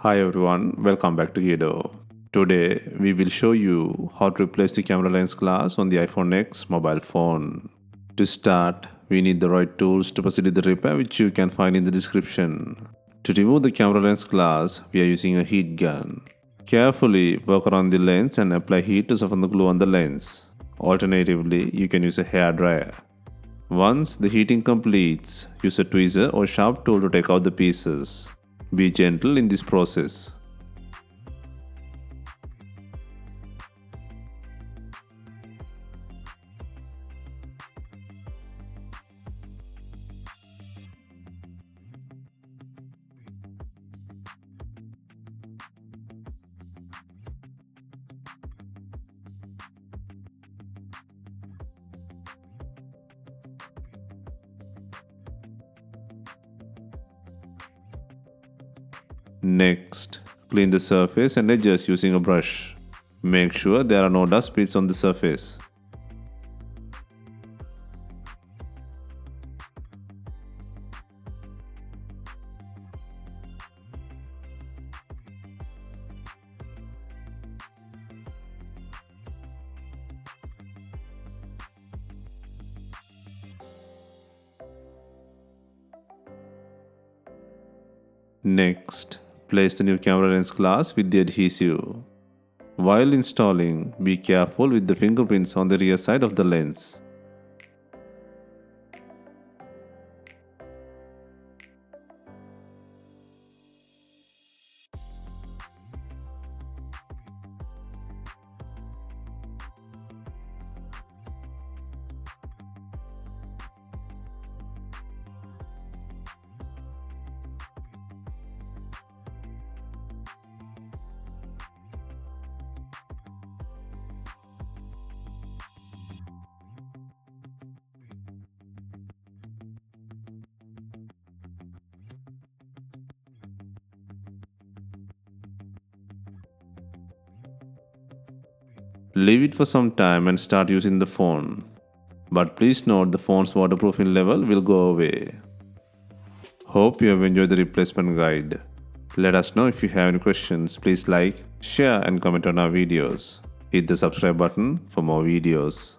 Hi everyone, welcome back to DYOR. Today we will show you how to replace the camera lens glass on the iPhone X mobile phone. To start, we need the right tools to proceed with the repair, which you can find in the description. To remove the camera lens glass, we are using a heat gun. Carefully work around the lens and apply heat to soften the glue on the lens. Alternatively, you can use a hair dryer. Once the heating completes, use a tweezer or sharp tool to take out the pieces. Be gentle in this process. Next, clean the surface and edges using a brush. Make sure there are no dust bits on the surface. Next, place the new camera lens glass with the adhesive. While installing, be careful with the fingerprints on the rear side of the lens. Leave it for some time and start using the phone. But please note the phone's waterproofing level will go away. Hope you have enjoyed the replacement guide. Let us know if you have any questions. Please like, share and comment on our videos. Hit the subscribe button for more videos.